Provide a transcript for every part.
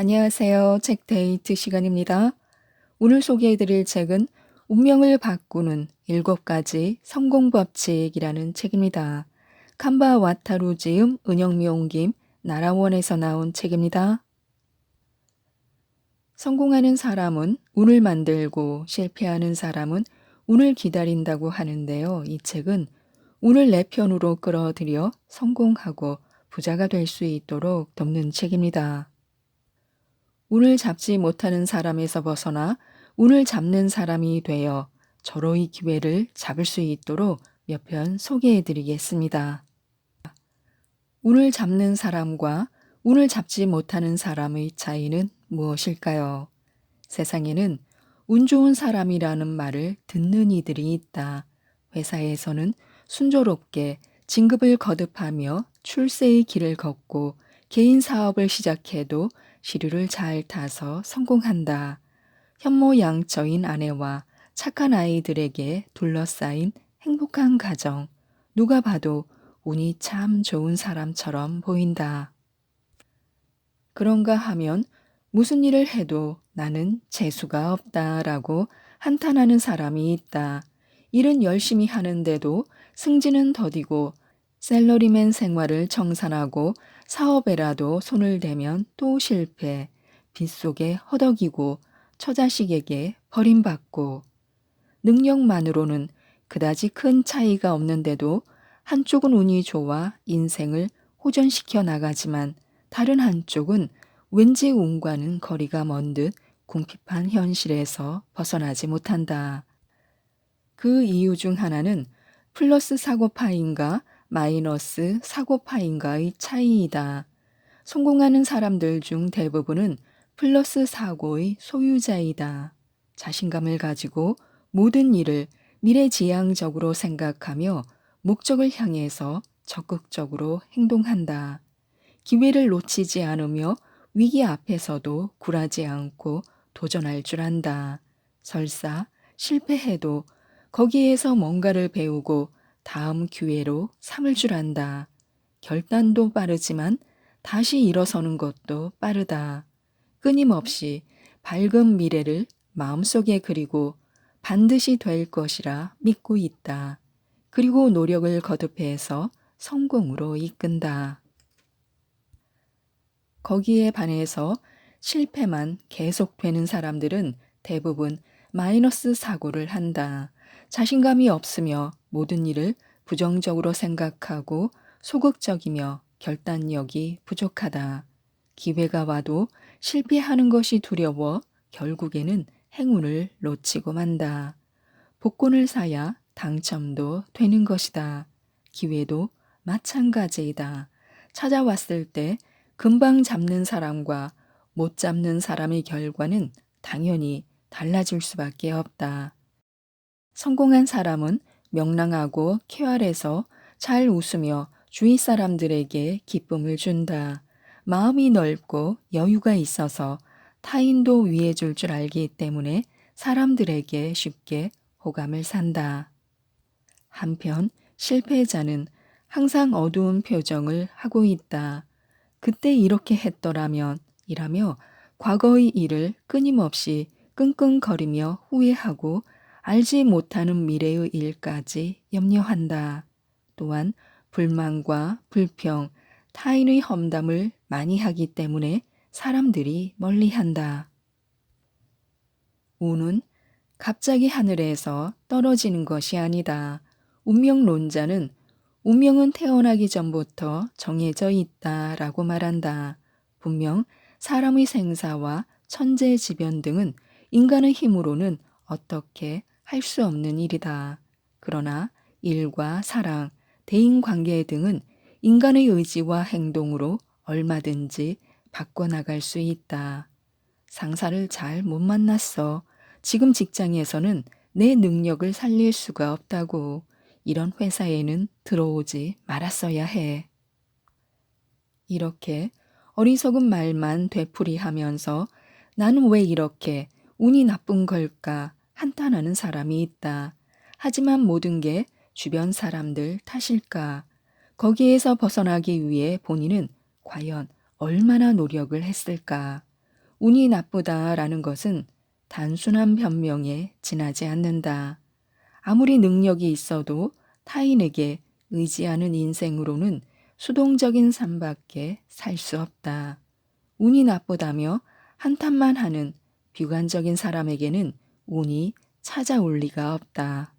안녕하세요. 책 데이트 시간입니다. 오늘 소개해드릴 책은 운명을 바꾸는 7가지 성공 법칙이라는 책입니다. 칸바 와타루 지음, 은영미 옮김, 나라원에서 나온 책입니다. 성공하는 사람은 운을 만들고 실패하는 사람은 운을 기다린다고 하는데요. 이 책은 운을 내 편으로 끌어들여 성공하고 부자가 될 수 있도록 돕는 책입니다. 운을 잡지 못하는 사람에서 벗어나 운을 잡는 사람이 되어 절호의 기회를 잡을 수 있도록 몇 편 소개해 드리겠습니다. 운을 잡는 사람과 운을 잡지 못하는 사람의 차이는 무엇일까요? 세상에는 운 좋은 사람이라는 말을 듣는 이들이 있다. 회사에서는 순조롭게 진급을 거듭하며 출세의 길을 걷고 개인 사업을 시작해도 시류를 잘 타서 성공한다. 현모양처인 아내와 착한 아이들에게 둘러싸인 행복한 가정. 누가 봐도 운이 참 좋은 사람처럼 보인다. 그런가 하면 무슨 일을 해도 나는 재수가 없다라고 한탄하는 사람이 있다. 일은 열심히 하는데도 승진은 더디고 샐러리맨 생활을 청산하고 사업에라도 손을 대면 또 실패, 빗속에 허덕이고 처자식에게 버림받고 능력만으로는 그다지 큰 차이가 없는데도 한쪽은 운이 좋아 인생을 호전시켜 나가지만 다른 한쪽은 왠지 운과는 거리가 먼 듯 궁핍한 현실에서 벗어나지 못한다. 그 이유 중 하나는 플러스 사고파인가 마이너스 사고파인가의 차이이다. 성공하는 사람들 중 대부분은 플러스 사고의 소유자이다. 자신감을 가지고 모든 일을 미래지향적으로 생각하며 목적을 향해서 적극적으로 행동한다. 기회를 놓치지 않으며 위기 앞에서도 굴하지 않고 도전할 줄 안다. 설사 실패해도 거기에서 뭔가를 배우고 다음 기회로 삼을 줄 안다. 결단도 빠르지만 다시 일어서는 것도 빠르다. 끊임없이 밝은 미래를 마음속에 그리고 반드시 될 것이라 믿고 있다. 그리고 노력을 거듭해서 성공으로 이끈다. 거기에 반해서 실패만 계속되는 사람들은 대부분 마이너스 사고를 한다. 자신감이 없으며 모든 일을 부정적으로 생각하고 소극적이며 결단력이 부족하다. 기회가 와도 실패하는 것이 두려워 결국에는 행운을 놓치고 만다. 복권을 사야 당첨도 되는 것이다. 기회도 마찬가지이다. 찾아왔을 때 금방 잡는 사람과 못 잡는 사람의 결과는 당연히 달라질 수밖에 없다. 성공한 사람은 명랑하고 쾌활해서 잘 웃으며 주위 사람들에게 기쁨을 준다. 마음이 넓고 여유가 있어서 타인도 위해줄 줄 알기 때문에 사람들에게 쉽게 호감을 산다. 한편 실패자는 항상 어두운 표정을 하고 있다. 그때 이렇게 했더라면 이라며 과거의 일을 끊임없이 끙끙거리며 후회하고 알지 못하는 미래의 일까지 염려한다. 또한 불만과 불평, 타인의 험담을 많이 하기 때문에 사람들이 멀리한다. 운은 갑자기 하늘에서 떨어지는 것이 아니다. 운명론자는 운명은 태어나기 전부터 정해져 있다라고 말한다. 분명 사람의 생사와 천재지변 등은 인간의 힘으로는 어떻게 할 수 없는 일이다. 그러나 일과 사랑, 대인관계 등은 인간의 의지와 행동으로 얼마든지 바꿔나갈 수 있다. 상사를 잘 못 만났어. 지금 직장에서는 내 능력을 살릴 수가 없다고. 이런 회사에는 들어오지 말았어야 해. 이렇게 어리석은 말만 되풀이하면서 나는 왜 이렇게 운이 나쁜 걸까 한탄하는 사람이 있다. 하지만 모든 게 주변 사람들 탓일까? 거기에서 벗어나기 위해 본인은 과연 얼마나 노력을 했을까? 운이 나쁘다라는 것은 단순한 변명에 지나지 않는다. 아무리 능력이 있어도 타인에게 의지하는 인생으로는 수동적인 삶밖에 살 수 없다. 운이 나쁘다며 한탄만 하는 비관적인 사람에게는 운이 찾아올 리가 없다.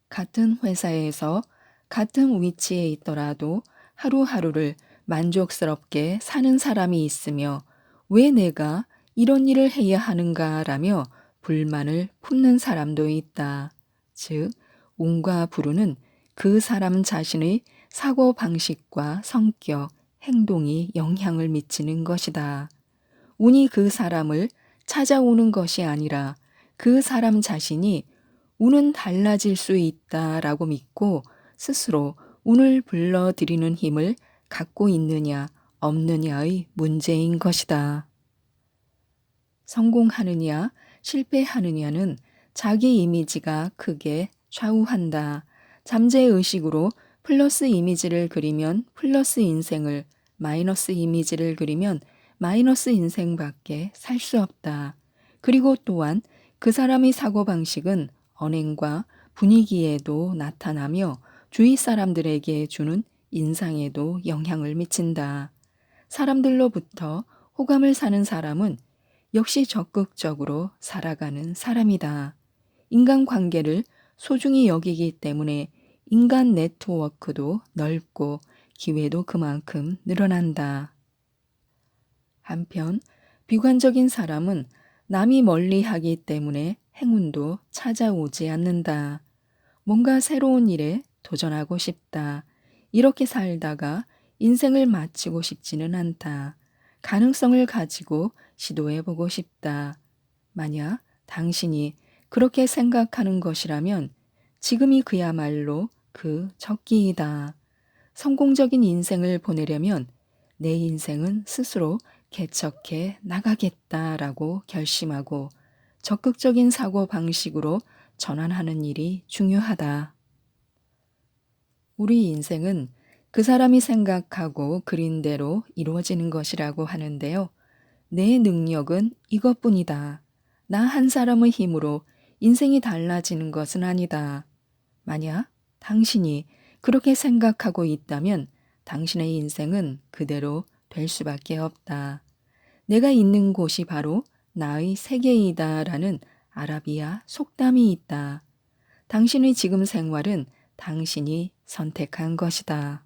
같은 회사에서 같은 위치에 있더라도 하루하루를 만족스럽게 사는 사람이 있으며 왜 내가 이런 일을 해야 하는가라며 불만을 품는 사람도 있다. 즉, 운과 불운은 그 사람 자신의 사고 방식과 성격, 행동이 영향을 미치는 것이다. 운이 그 사람을 찾아오는 것이 아니라 그 사람 자신이 운은 달라질 수 있다라고 믿고 스스로 운을 불러들이는 힘을 갖고 있느냐 없느냐의 문제인 것이다. 성공하느냐 실패하느냐는 자기 이미지가 크게 좌우한다. 잠재의식으로 플러스 이미지를 그리면 플러스 인생을, 마이너스 이미지를 그리면 마이너스 인생밖에 살 수 없다. 그리고 또한 그 사람의 사고방식은 언행과 분위기에도 나타나며 주위 사람들에게 주는 인상에도 영향을 미친다. 사람들로부터 호감을 사는 사람은 역시 적극적으로 살아가는 사람이다. 인간관계를 소중히 여기기 때문에 인간 네트워크도 넓고 기회도 그만큼 늘어난다. 한편 비관적인 사람은 남이 멀리하기 때문에 행운도 찾아오지 않는다. 뭔가 새로운 일에 도전하고 싶다. 이렇게 살다가 인생을 마치고 싶지는 않다. 가능성을 가지고 시도해보고 싶다. 만약 당신이 그렇게 생각하는 것이라면 지금이 그야말로 그 적기이다. 성공적인 인생을 보내려면 내 인생은 스스로 개척해 나가겠다라고 결심하고 적극적인 사고 방식으로 전환하는 일이 중요하다. 우리 인생은 그 사람이 생각하고 그린 대로 이루어지는 것이라고 하는데요. 내 능력은 이것뿐이다. 나 한 사람의 힘으로 인생이 달라지는 것은 아니다. 만약 당신이 그렇게 생각하고 있다면 당신의 인생은 그대로 될 수밖에 없다. 내가 있는 곳이 바로 나의 세계이다라는 아라비아 속담이 있다. 당신의 지금 생활은 당신이 선택한 것이다.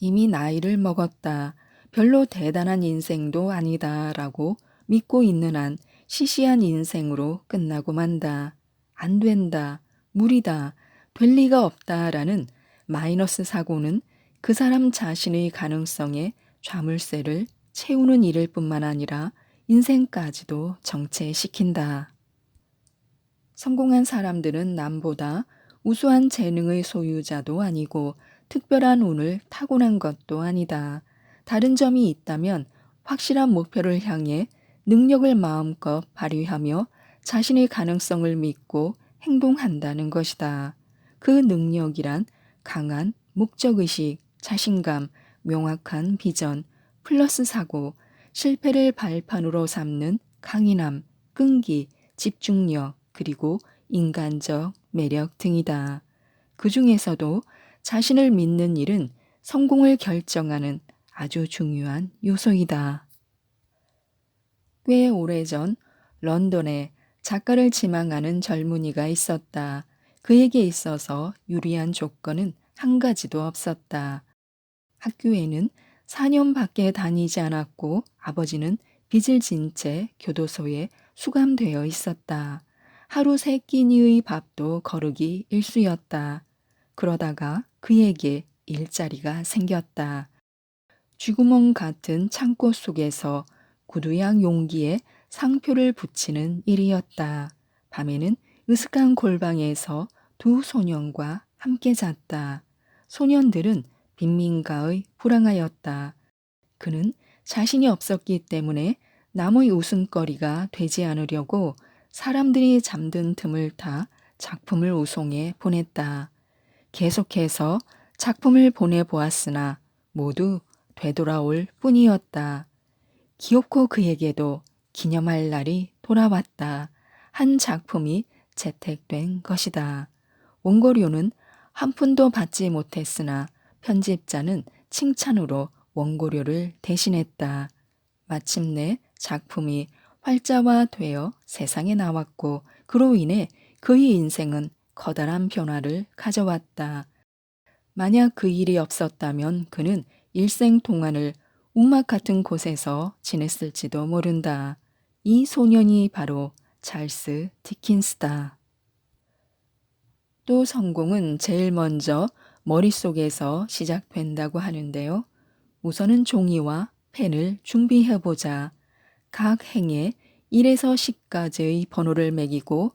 이미 나이를 먹었다. 별로 대단한 인생도 아니다 라고 믿고 있는 한 시시한 인생으로 끝나고 만다. 안 된다. 무리다. 될 리가 없다 라는 마이너스 사고는 그 사람 자신의 가능성에 좌물쇠를 채우는 일일 뿐만 아니라 인생까지도 정체시킨다. 성공한 사람들은 남보다 우수한 재능의 소유자도 아니고 특별한 운을 타고난 것도 아니다. 다른 점이 있다면 확실한 목표를 향해 능력을 마음껏 발휘하며 자신의 가능성을 믿고 행동한다는 것이다. 그 능력이란 강한 목적의식, 자신감, 명확한 비전, 플러스 사고, 실패를 발판으로 삼는 강인함, 끈기, 집중력, 그리고 인간적 매력 등이다. 그 중에서도 자신을 믿는 일은 성공을 결정하는 아주 중요한 요소이다. 꽤 오래전 런던에 작가를 지망하는 젊은이가 있었다. 그에게 있어서 유리한 조건은 한 가지도 없었다. 학교에는 4년밖에 다니지 않았고 아버지는 빚을 진 채 교도소에 수감되어 있었다. 하루 3끼니의 밥도 거르기 일쑤였다. 그러다가 그에게 일자리가 생겼다. 쥐구멍 같은 창고 속에서 구두양 용기에 상표를 붙이는 일이었다. 밤에는 으슥한 골방에서 2 소년과 함께 잤다. 소년들은 빈민가의 불황아였다. 그는 자신이 없었기 때문에 남의 웃음거리가 되지 않으려고 사람들이 잠든 틈을 타 작품을 우송해 보냈다. 계속해서 작품을 보내보았으나 모두 되돌아올 뿐이었다. 기어코 그에게도 기념할 날이 돌아왔다. 한 작품이 채택된 것이다. 원고료는 한 푼도 받지 못했으나 편집자는 칭찬으로 원고료를 대신했다. 마침내 작품이 활자화되어 세상에 나왔고 그로 인해 그의 인생은 커다란 변화를 가져왔다. 만약 그 일이 없었다면 그는 일생 동안을 움막 같은 곳에서 지냈을지도 모른다. 이 소년이 바로 찰스 디킨스다. 또 성공은 제일 먼저 머릿속에서 시작된다고 하는데요. 우선은 종이와 펜을 준비해보자. 각 행에 1에서 10까지의 번호를 매기고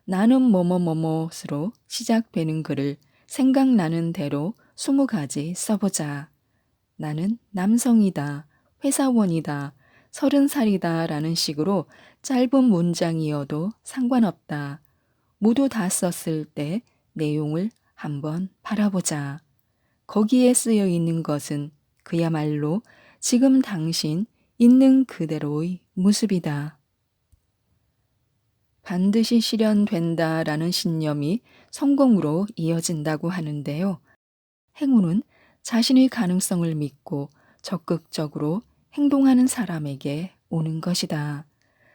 나는 뭐뭐뭐뭐로 시작되는 글을 생각나는 대로 20가지 써보자. 나는 남성이다, 회사원이다, 30살이다 라는 식으로 짧은 문장이어도 상관없다. 모두 다 썼을 때 내용을 한번 바라보자. 거기에 쓰여 있는 것은 그야말로 지금 당신 있는 그대로의 모습이다. 반드시 실현된다라는 신념이 성공으로 이어진다고 하는데요. 행운은 자신의 가능성을 믿고 적극적으로 행동하는 사람에게 오는 것이다.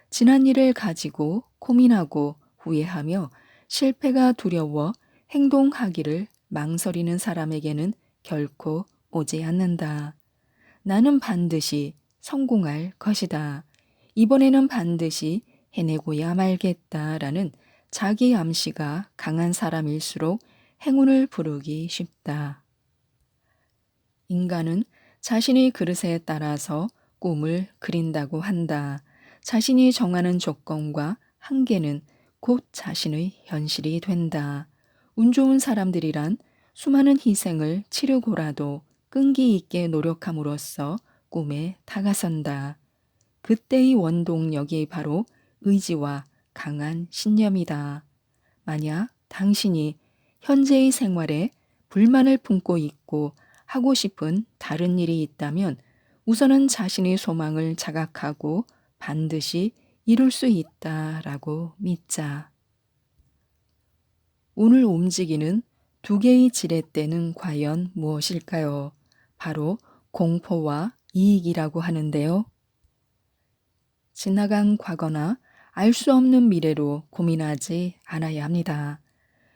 지난 일을 가지고 고민하고 후회하며 실패가 두려워 행동하기를 망설이는 사람에게는 결코 오지 않는다. 나는 반드시 성공할 것이다. 이번에는 반드시 해내고야 말겠다라는 자기 암시가 강한 사람일수록 행운을 부르기 쉽다. 인간은 자신의 그릇에 따라서 꿈을 그린다고 한다. 자신이 정하는 조건과 한계는 곧 자신의 현실이 된다. 운 좋은 사람들이란 수많은 희생을 치르고라도 끈기 있게 노력함으로써 꿈에 다가선다. 그때의 원동력이 바로 의지와 강한 신념이다. 만약 당신이 현재의 생활에 불만을 품고 있고 하고 싶은 다른 일이 있다면 우선은 자신의 소망을 자각하고 반드시 이룰 수 있다라고 믿자. 오늘 움직이는 두 개의 지렛대는 과연 무엇일까요? 바로 공포와 이익이라고 하는데요. 지나간 과거나 알 수 없는 미래로 고민하지 않아야 합니다.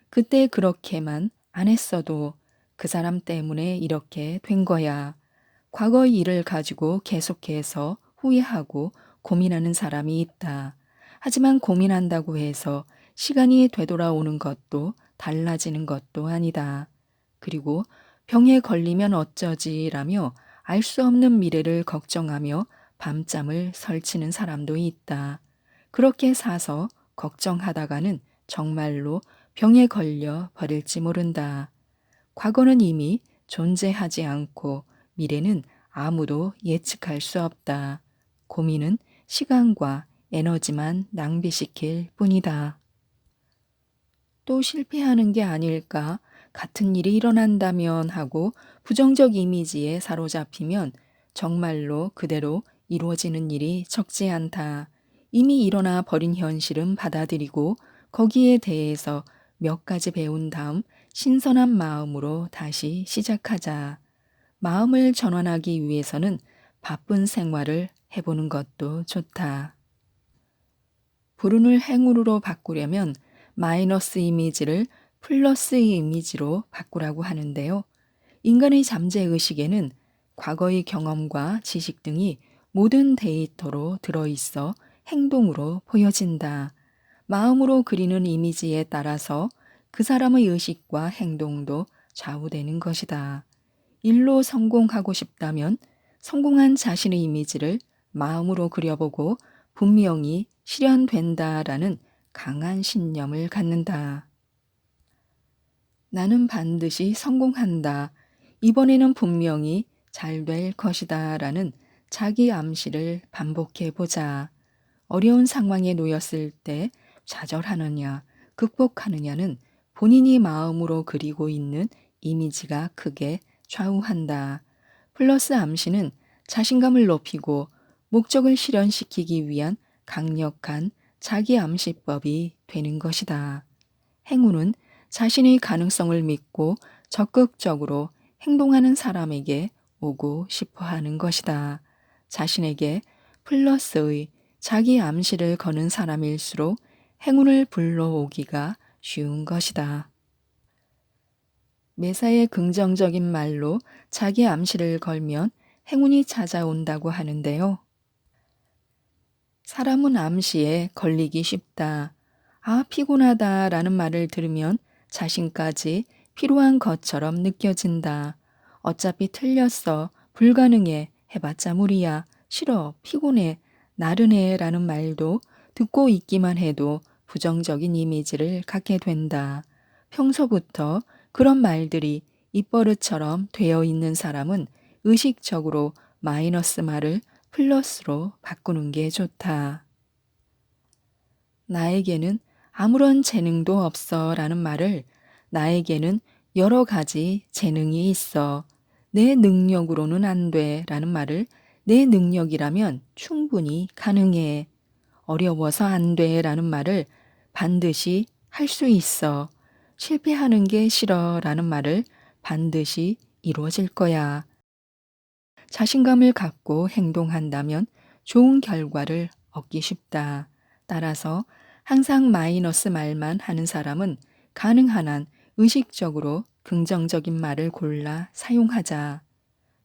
그때 그렇게만 안 했어도 그 사람 때문에 이렇게 된 거야. 과거의 일을 가지고 계속해서 후회하고 고민하는 사람이 있다. 하지만 고민한다고 해서 시간이 되돌아오는 것도 달라지는 것도 아니다. 그리고 병에 걸리면 어쩌지라며 알 수 없는 미래를 걱정하며 밤잠을 설치는 사람도 있다. 그렇게 사서 걱정하다가는 정말로 병에 걸려 버릴지 모른다. 과거는 이미 존재하지 않고 미래는 아무도 예측할 수 없다. 고민은 시간과 에너지만 낭비시킬 뿐이다. 또 실패하는 게 아닐까? 같은 일이 일어난다면 하고 부정적 이미지에 사로잡히면 정말로 그대로 이루어지는 일이 적지 않다. 이미 일어나 버린 현실은 받아들이고 거기에 대해서 몇 가지 배운 다음 신선한 마음으로 다시 시작하자. 마음을 전환하기 위해서는 바쁜 생활을 해보는 것도 좋다. 불운을 행운으로 바꾸려면 마이너스 이미지를 플러스 이미지로 바꾸라고 하는데요. 인간의 잠재의식에는 과거의 경험과 지식 등이 모든 데이터로 들어있어 행동으로 보여진다. 마음으로 그리는 이미지에 따라서 그 사람의 의식과 행동도 좌우되는 것이다. 일로 성공하고 싶다면 성공한 자신의 이미지를 마음으로 그려보고 분명히 실현된다라는 강한 신념을 갖는다. 나는 반드시 성공한다. 이번에는 분명히 잘 될 것이다. 라는 자기 암시를 반복해 보자. 어려운 상황에 놓였을 때 좌절하느냐, 극복하느냐는 본인이 마음으로 그리고 있는 이미지가 크게 좌우한다. 플러스 암시는 자신감을 높이고 목적을 실현시키기 위한 강력한 자기 암시법이 되는 것이다. 행운은 자신의 가능성을 믿고 적극적으로 행동하는 사람에게 오고 싶어 하는 것이다. 자신에게 플러스의 자기 암시를 거는 사람일수록 행운을 불러오기가 쉬운 것이다. 매사에 긍정적인 말로 자기 암시를 걸면 행운이 찾아온다고 하는데요. 사람은 암시에 걸리기 쉽다. 아, 피곤하다 라는 말을 들으면 자신까지 피로한 것처럼 느껴진다. 어차피 틀렸어. 불가능해. 해봤자 무리야. 싫어. 피곤해. 나른해 라는 말도 듣고 있기만 해도 부정적인 이미지를 갖게 된다. 평소부터 그런 말들이 입버릇처럼 되어 있는 사람은 의식적으로 마이너스 말을 플러스로 바꾸는 게 좋다. 나에게는 아무런 재능도 없어 라는 말을 나에게는 여러 가지 재능이 있어. 내 능력으로는 안 돼 라는 말을 내 능력이라면 충분히 가능해. 어려워서 안 돼 라는 말을 반드시 할 수 있어. 실패하는 게 싫어 라는 말을 반드시 이루어질 거야. 자신감을 갖고 행동한다면 좋은 결과를 얻기 쉽다. 따라서 항상 마이너스 말만 하는 사람은 가능한 한 의식적으로 긍정적인 말을 골라 사용하자.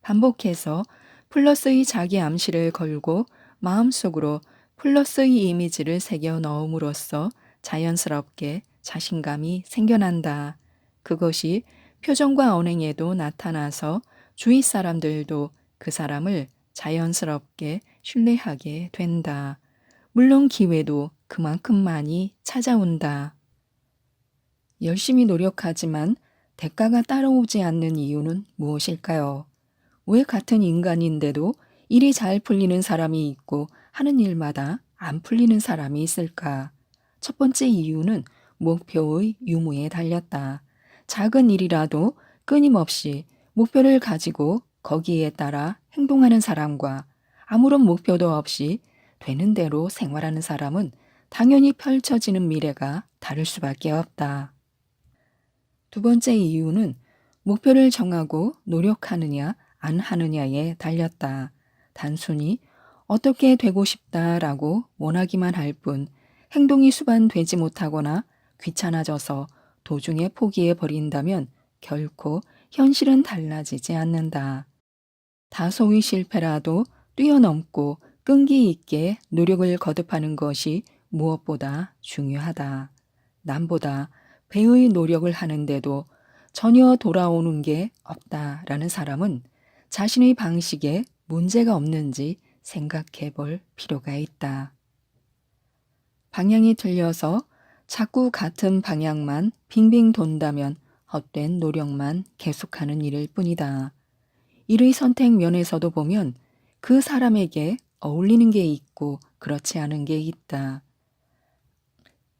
반복해서 플러스의 자기 암시를 걸고 마음속으로 플러스의 이미지를 새겨 넣음으로써 자연스럽게 자신감이 생겨난다. 그것이 표정과 언행에도 나타나서 주위 사람들도 그 사람을 자연스럽게 신뢰하게 된다. 물론 기회도 그만큼 많이 찾아온다. 열심히 노력하지만 대가가 따라오지 않는 이유는 무엇일까요? 왜 같은 인간인데도 일이 잘 풀리는 사람이 있고 하는 일마다 안 풀리는 사람이 있을까? 첫 번째 이유는 목표의 유무에 달렸다. 작은 일이라도 끊임없이 목표를 가지고 거기에 따라 행동하는 사람과 아무런 목표도 없이 되는 대로 생활하는 사람은 당연히 펼쳐지는 미래가 다를 수밖에 없다. 두 번째 이유는 목표를 정하고 노력하느냐 안 하느냐에 달렸다. 단순히 어떻게 되고 싶다라고 원하기만 할 뿐 행동이 수반되지 못하거나 귀찮아져서 도중에 포기해 버린다면 결코 현실은 달라지지 않는다. 다소의 실패라도 뛰어넘고 끈기 있게 노력을 거듭하는 것이 무엇보다 중요하다. 남보다 배의 노력을 하는데도 전혀 돌아오는 게 없다라는 사람은 자신의 방식에 문제가 없는지 생각해 볼 필요가 있다. 방향이 틀려서 자꾸 같은 방향만 빙빙 돈다면 헛된 노력만 계속하는 일일 뿐이다. 일의 선택 면에서도 보면 그 사람에게 어울리는 게 있고 그렇지 않은 게 있다.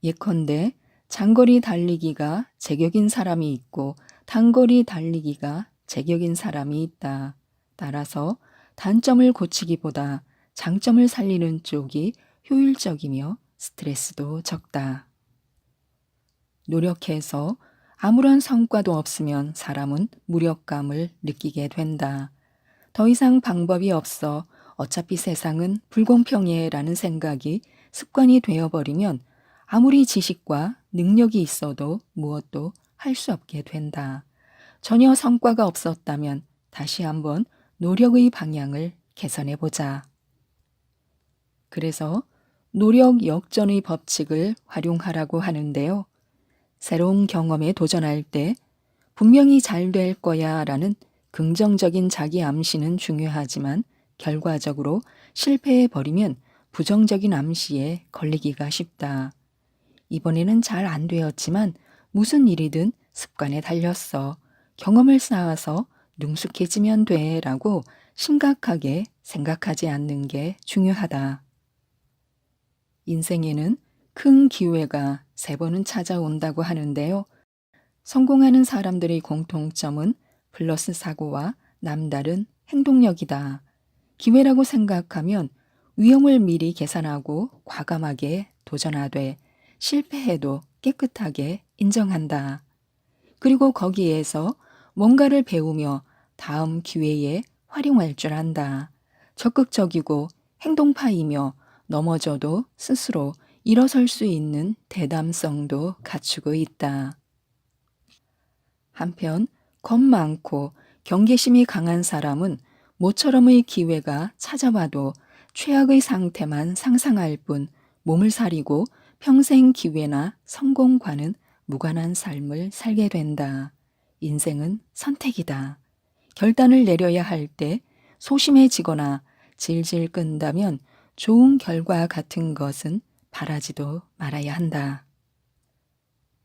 예컨대 장거리 달리기가 제격인 사람이 있고 단거리 달리기가 제격인 사람이 있다. 따라서 단점을 고치기보다 장점을 살리는 쪽이 효율적이며 스트레스도 적다. 노력해서 아무런 성과도 없으면 사람은 무력감을 느끼게 된다. 더 이상 방법이 없어 어차피 세상은 불공평해라는 생각이 습관이 되어버리면 아무리 지식과 능력이 있어도 무엇도 할 수 없게 된다. 전혀 성과가 없었다면 다시 한번 노력의 방향을 개선해 보자. 그래서 노력 역전의 법칙을 활용하라고 하는데요. 새로운 경험에 도전할 때 분명히 잘 될 거야 라는 긍정적인 자기 암시는 중요하지만 결과적으로 실패해 버리면 부정적인 암시에 걸리기가 쉽다. 이번에는 잘 안 되었지만 무슨 일이든 습관에 달렸어. 경험을 쌓아서 능숙해지면 돼 라고 심각하게 생각하지 않는 게 중요하다. 인생에는 큰 기회가 3번은 찾아온다고 하는데요. 성공하는 사람들의 공통점은 플러스 사고와 남다른 행동력이다. 기회라고 생각하면 위험을 미리 계산하고 과감하게 도전하되 실패해도 깨끗하게 인정한다. 그리고 거기에서 뭔가를 배우며 다음 기회에 활용할 줄 안다. 적극적이고 행동파이며 넘어져도 스스로 일어설 수 있는 대담성도 갖추고 있다. 한편 겁 많고 경계심이 강한 사람은 모처럼의 기회가 찾아와도 최악의 상태만 상상할 뿐 몸을 사리고 평생 기회나 성공과는 무관한 삶을 살게 된다. 인생은 선택이다. 결단을 내려야 할 때 소심해지거나 질질 끈다면 좋은 결과 같은 것은 바라지도 말아야 한다.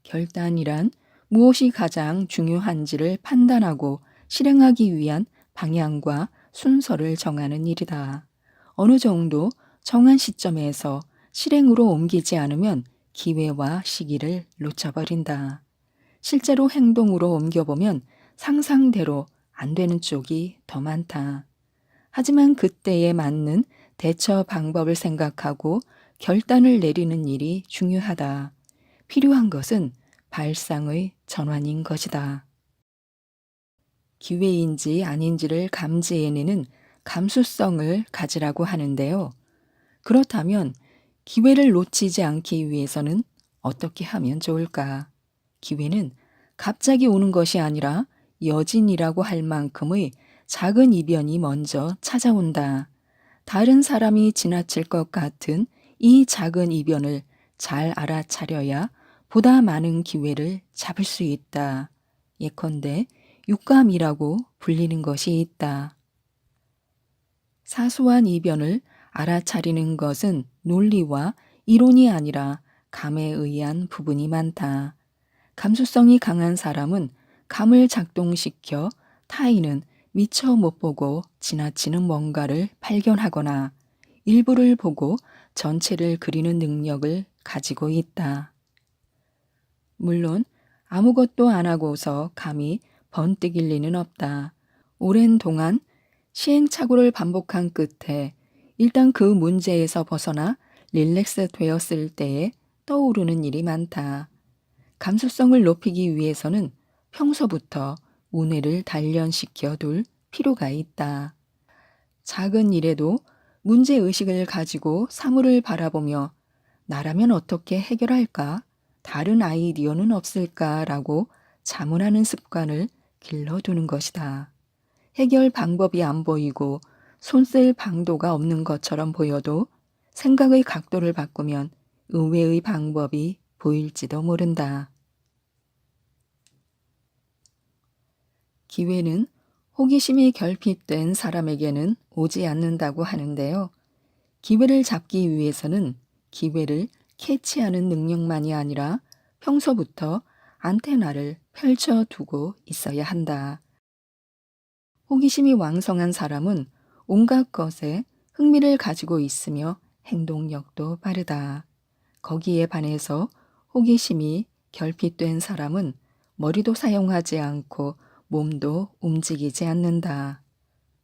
결단이란 무엇이 가장 중요한지를 판단하고 실행하기 위한 방향과 순서를 정하는 일이다. 어느 정도 정한 시점에서 실행으로 옮기지 않으면 기회와 시기를 놓쳐버린다. 실제로 행동으로 옮겨보면 상상대로 안 되는 쪽이 더 많다. 하지만 그때에 맞는 대처 방법을 생각하고 결단을 내리는 일이 중요하다. 필요한 것은 발상의 전환인 것이다. 기회인지 아닌지를 감지해내는 감수성을 가지라고 하는데요. 그렇다면 기회를 놓치지 않기 위해서는 어떻게 하면 좋을까? 기회는 갑자기 오는 것이 아니라 여진이라고 할 만큼의 작은 이변이 먼저 찾아온다. 다른 사람이 지나칠 것 같은 이 작은 이변을 잘 알아차려야 보다 많은 기회를 잡을 수 있다. 예컨대 육감이라고 불리는 것이 있다. 사소한 이변을 알아차리는 것은 논리와 이론이 아니라 감에 의한 부분이 많다. 감수성이 강한 사람은 감을 작동시켜 타인은 미처 못 보고 지나치는 뭔가를 발견하거나 일부를 보고 전체를 그리는 능력을 가지고 있다. 물론 아무것도 안 하고서 감이 번뜩일 리는 없다. 오랜 동안 시행착오를 반복한 끝에 일단 그 문제에서 벗어나 릴렉스 되었을 때에 떠오르는 일이 많다. 감수성을 높이기 위해서는 평소부터 우뇌를 단련시켜 둘 필요가 있다. 작은 일에도 문제의식을 가지고 사물을 바라보며 나라면 어떻게 해결할까? 다른 아이디어는 없을까라고 자문하는 습관을 길러두는 것이다. 해결 방법이 안 보이고 손쓸 방도가 없는 것처럼 보여도 생각의 각도를 바꾸면 의외의 방법이 보일지도 모른다. 기회는 호기심이 결핍된 사람에게는 오지 않는다고 하는데요. 기회를 잡기 위해서는 기회를 캐치하는 능력만이 아니라 평소부터 안테나를 펼쳐두고 있어야 한다. 호기심이 왕성한 사람은 온갖 것에 흥미를 가지고 있으며 행동력도 빠르다. 거기에 반해서 호기심이 결핍된 사람은 머리도 사용하지 않고 몸도 움직이지 않는다.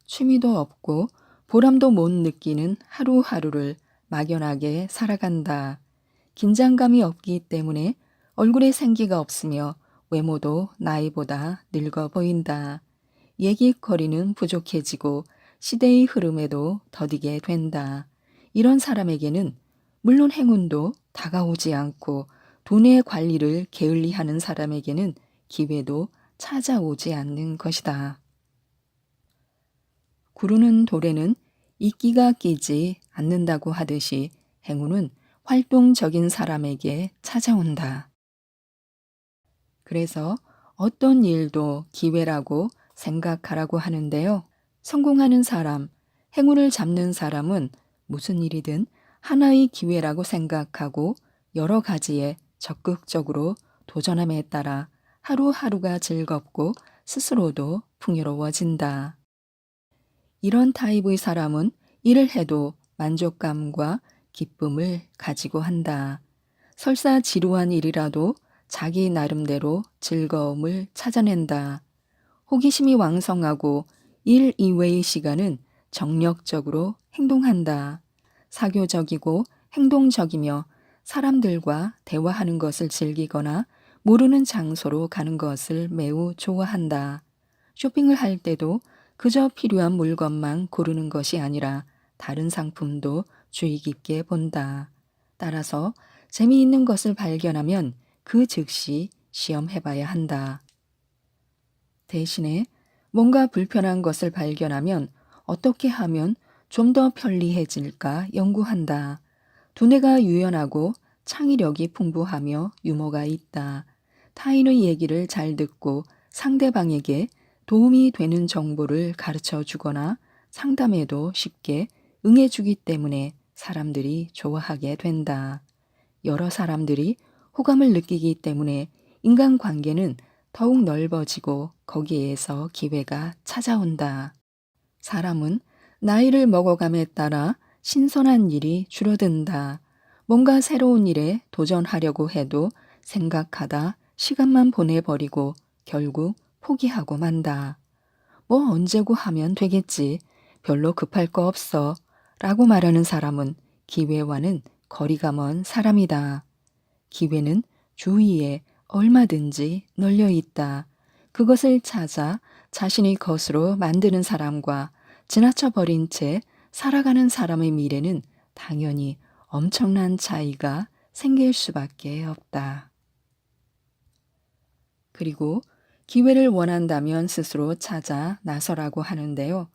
취미도 없고 보람도 못 느끼는 하루하루를 막연하게 살아간다. 긴장감이 없기 때문에 얼굴에 생기가 없으며 외모도 나이보다 늙어 보인다. 얘기거리는 부족해지고 시대의 흐름에도 더디게 된다. 이런 사람에게는 물론 행운도 다가오지 않고 돈의 관리를 게을리하는 사람에게는 기회도 찾아오지 않는 것이다. 구르는 돌에는 이끼가 끼지 않는다고 하듯이 행운은 활동적인 사람에게 찾아온다. 그래서 어떤 일도 기회라고 생각하라고 하는데요. 성공하는 사람, 행운을 잡는 사람은 무슨 일이든 하나의 기회라고 생각하고 여러 가지에 적극적으로 도전함에 따라 하루하루가 즐겁고 스스로도 풍요로워진다. 이런 타입의 사람은 일을 해도 만족감과 기쁨을 가지고 한다. 설사 지루한 일이라도 자기 나름대로 즐거움을 찾아낸다. 호기심이 왕성하고 일 이외의 시간은 정력적으로 행동한다. 사교적이고 행동적이며 사람들과 대화하는 것을 즐기거나 모르는 장소로 가는 것을 매우 좋아한다. 쇼핑을 할 때도 그저 필요한 물건만 고르는 것이 아니라 다른 상품도 주의 깊게 본다. 따라서 재미있는 것을 발견하면 그 즉시 시험해봐야 한다. 대신에 뭔가 불편한 것을 발견하면 어떻게 하면 좀 더 편리해질까 연구한다. 두뇌가 유연하고 창의력이 풍부하며 유머가 있다. 타인의 얘기를 잘 듣고 상대방에게 도움이 되는 정보를 가르쳐 주거나 상담에도 쉽게 응해주기 때문에 사람들이 좋아하게 된다. 여러 사람들이 호감을 느끼기 때문에 인간관계는 더욱 넓어지고 거기에서 기회가 찾아온다. 사람은 나이를 먹어감에 따라 신선한 일이 줄어든다. 뭔가 새로운 일에 도전하려고 해도 생각하다 시간만 보내버리고 결국 포기하고 만다. 뭐 언제고 하면 되겠지. 별로 급할 거 없어. 라고 말하는 사람은 기회와는 거리가 먼 사람이다. 기회는 주위에 얼마든지 널려 있다. 그것을 찾아 자신의 것으로 만드는 사람과 지나쳐 버린 채 살아가는 사람의 미래는 당연히 엄청난 차이가 생길 수밖에 없다. 그리고 기회를 원한다면 스스로 찾아 나서라고 하는데요.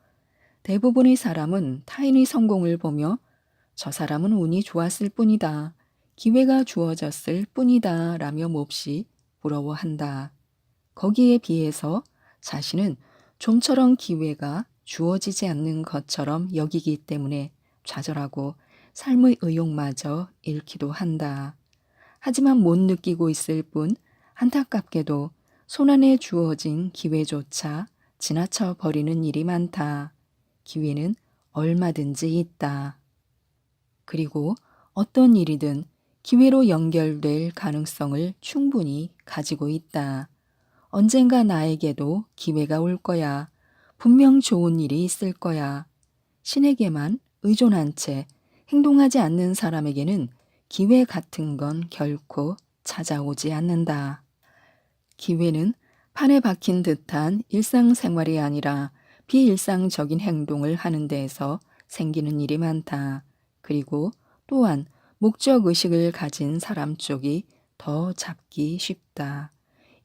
대부분의 사람은 타인의 성공을 보며 저 사람은 운이 좋았을 뿐이다. 기회가 주어졌을 뿐이다. 라며 몹시 부러워한다. 거기에 비해서 자신은 좀처럼 기회가 주어지지 않는 것처럼 여기기 때문에 좌절하고 삶의 의욕마저 잃기도 한다. 하지만 못 느끼고 있을 뿐 안타깝게도 손안에 주어진 기회조차 지나쳐 버리는 일이 많다. 기회는 얼마든지 있다. 그리고 어떤 일이든 기회로 연결될 가능성을 충분히 가지고 있다. 언젠가 나에게도 기회가 올 거야. 분명 좋은 일이 있을 거야. 신에게만 의존한 채 행동하지 않는 사람에게는 기회 같은 건 결코 찾아오지 않는다. 기회는 판에 박힌 듯한 일상생활이 아니라 비일상적인 행동을 하는 데에서 생기는 일이 많다. 그리고 또한 목적의식을 가진 사람 쪽이 더 잡기 쉽다.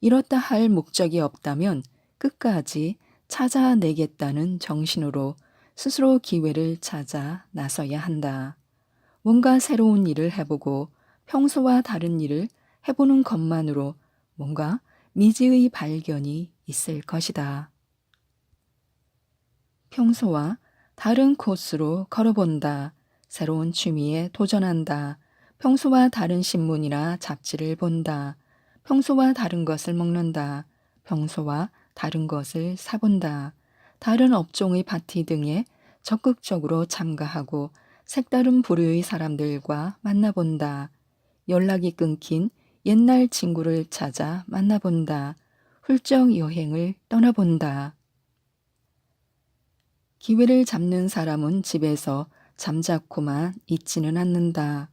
이렇다 할 목적이 없다면 끝까지 찾아내겠다는 정신으로 스스로 기회를 찾아 나서야 한다. 뭔가 새로운 일을 해보고 평소와 다른 일을 해보는 것만으로 뭔가 미지의 발견이 있을 것이다. 평소와 다른 코스로 걸어본다. 새로운 취미에 도전한다. 평소와 다른 신문이나 잡지를 본다. 평소와 다른 것을 먹는다. 평소와 다른 것을 사본다. 다른 업종의 파티 등에 적극적으로 참가하고 색다른 부류의 사람들과 만나본다. 연락이 끊긴 옛날 친구를 찾아 만나본다. 훌쩍 여행을 떠나본다. 기회를 잡는 사람은 집에서 잠자코만 있지는 않는다.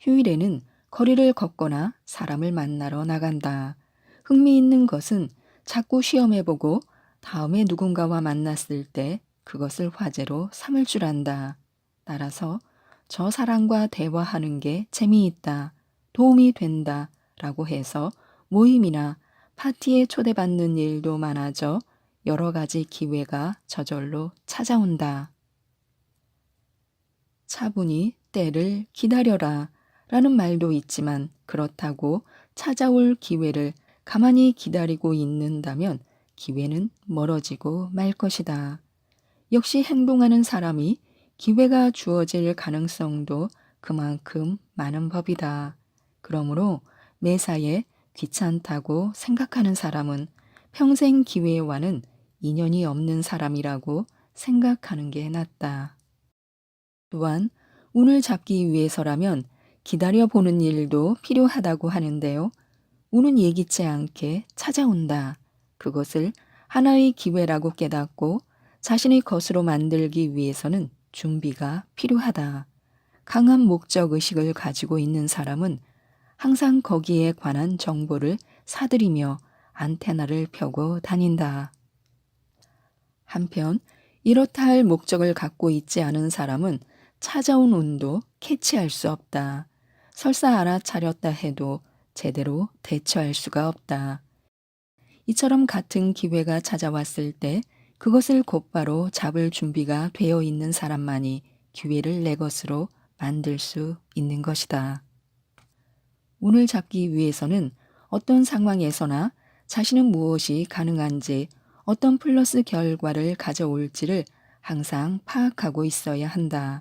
휴일에는 거리를 걷거나 사람을 만나러 나간다. 흥미있는 것은 자꾸 시험해보고 다음에 누군가와 만났을 때 그것을 화제로 삼을 줄 안다. 따라서 저 사람과 대화하는 게 재미있다, 도움이 된다 라고 해서 모임이나 파티에 초대받는 일도 많아져 여러 가지 기회가 저절로 찾아온다. 차분히 때를 기다려라 라는 말도 있지만 그렇다고 찾아올 기회를 가만히 기다리고 있는다면 기회는 멀어지고 말 것이다. 역시 행동하는 사람이 기회가 주어질 가능성도 그만큼 많은 법이다. 그러므로 매사에 귀찮다고 생각하는 사람은 평생 기회와는 인연이 없는 사람이라고 생각하는 게 낫다. 또한 운을 잡기 위해서라면 기다려보는 일도 필요하다고 하는데요. 운은 예기치 않게 찾아온다. 그것을 하나의 기회라고 깨닫고 자신의 것으로 만들기 위해서는 준비가 필요하다. 강한 목적 의식을 가지고 있는 사람은 항상 거기에 관한 정보를 사들이며 안테나를 펴고 다닌다. 한편 이렇다 할 목적을 갖고 있지 않은 사람은 찾아온 운도 캐치할 수 없다. 설사 알아차렸다 해도 제대로 대처할 수가 없다. 이처럼 같은 기회가 찾아왔을 때 그것을 곧바로 잡을 준비가 되어 있는 사람만이 기회를 내 것으로 만들 수 있는 것이다. 운을 잡기 위해서는 어떤 상황에서나 자신은 무엇이 가능한지, 어떤 플러스 결과를 가져올지를 항상 파악하고 있어야 한다.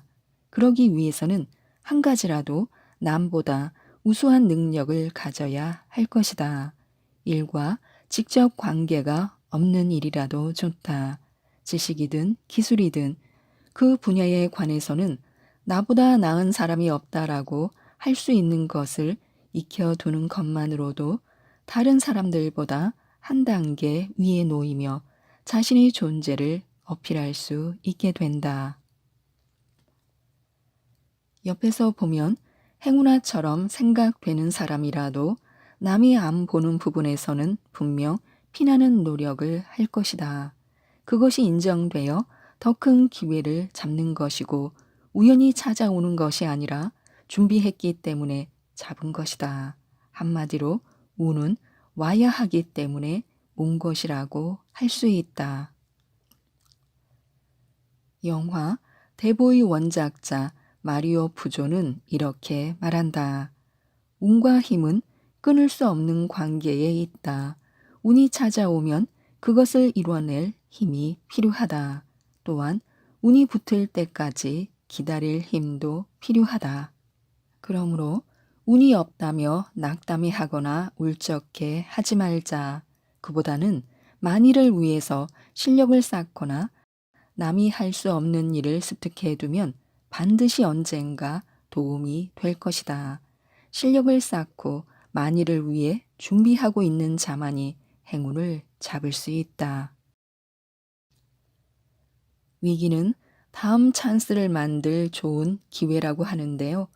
그러기 위해서는 한 가지라도 남보다 우수한 능력을 가져야 할 것이다. 일과 직접 관계가 없는 일이라도 좋다. 지식이든 기술이든 그 분야에 관해서는 나보다 나은 사람이 없다라고 할 수 있는 것을 익혀두는 것만으로도 다른 사람들보다 한 단계 위에 놓이며 자신의 존재를 어필할 수 있게 된다. 옆에서 보면 행운아처럼 생각되는 사람이라도 남이 안 보는 부분에서는 분명 피나는 노력을 할 것이다. 그것이 인정되어 더 큰 기회를 잡는 것이고 우연히 찾아오는 것이 아니라 준비했기 때문에 잡은 것이다. 한마디로 운은 와야 하기 때문에 온 것이라고 할 수 있다. 영화 대보의 원작자 마리오 부조는 이렇게 말한다. 운과 힘은 끊을 수 없는 관계에 있다. 운이 찾아오면 그것을 이뤄낼 힘이 필요하다. 또한 운이 붙을 때까지 기다릴 힘도 필요하다. 그러므로 운이 없다며 낙담해하거나 울적해 하지 말자. 그보다는 만일을 위해서 실력을 쌓거나 남이 할 수 없는 일을 습득해두면 반드시 언젠가 도움이 될 것이다. 실력을 쌓고 만일을 위해 준비하고 있는 자만이 행운을 잡을 수 있다. 위기는 다음 찬스를 만들 좋은 기회라고 하는데요.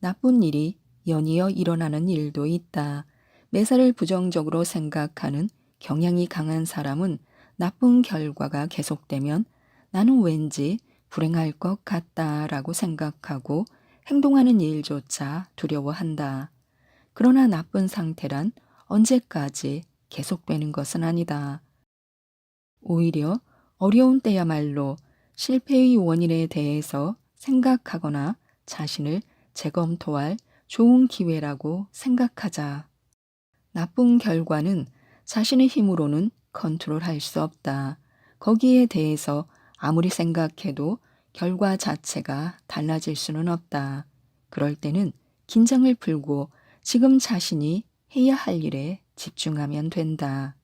나쁜 일이 연이어 일어나는 일도 있다. 매사를 부정적으로 생각하는 경향이 강한 사람은 나쁜 결과가 계속되면 나는 왠지 불행할 것 같다라고 생각하고 행동하는 일조차 두려워한다. 그러나 나쁜 상태란 언제까지 계속되는 것은 아니다. 오히려 어려운 때야말로 실패의 원인에 대해서 생각하거나 자신을 재검토할 좋은 기회라고 생각하자. 나쁜 결과는 자신의 힘으로는 컨트롤할 수 없다. 거기에 대해서 아무리 생각해도 결과 자체가 달라질 수는 없다. 그럴 때는 긴장을 풀고 지금 자신이 해야 할 일에 집중하면 된다.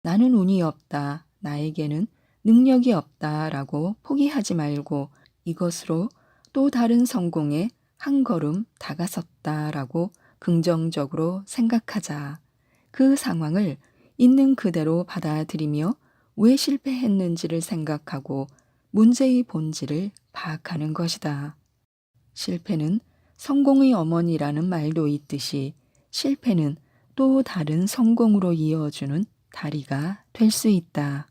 나는 운이 없다. 나에게는 능력이 없다. 라고 포기하지 말고 이것으로 또 다른 성공에 한 걸음 다가섰다. 라고 긍정적으로 생각하자. 그 상황을 있는 그대로 받아들이며 왜 실패했는지를 생각하고 문제의 본질을 파악하는 것이다. 실패는 성공의 어머니라는 말도 있듯이 실패는 또 다른 성공으로 이어주는 다리가 될 수 있다.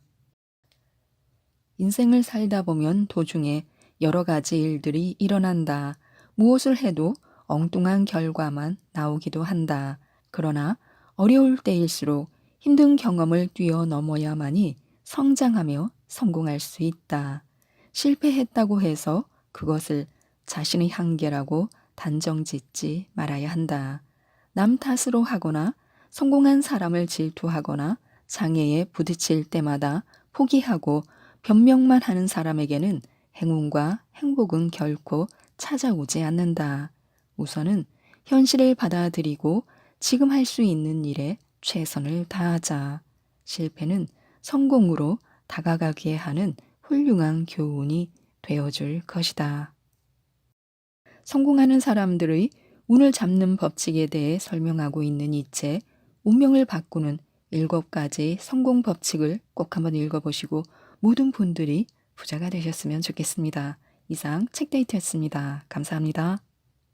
인생을 살다 보면 도중에 여러 가지 일들이 일어난다. 무엇을 해도 엉뚱한 결과만 나오기도 한다. 그러나 어려울 때일수록 힘든 경험을 뛰어넘어야만이 성장하며 성공할 수 있다. 실패했다고 해서 그것을 자신의 한계라고 단정짓지 말아야 한다. 남 탓으로 하거나 성공한 사람을 질투하거나 장애에 부딪힐 때마다 포기하고 변명만 하는 사람에게는 행운과 행복은 결코 찾아오지 않는다. 우선은 현실을 받아들이고 지금 할 수 있는 일에 최선을 다하자. 실패는 성공으로 다가가게 하는 훌륭한 교훈이 되어줄 것이다. 성공하는 사람들의 운을 잡는 법칙에 대해 설명하고 있는 이 책, 운명을 바꾸는 7가지 성공 법칙을 꼭 한번 읽어보시고 모든 분들이 부자가 되셨으면 좋겠습니다. 이상 책데이트였습니다. 감사합니다.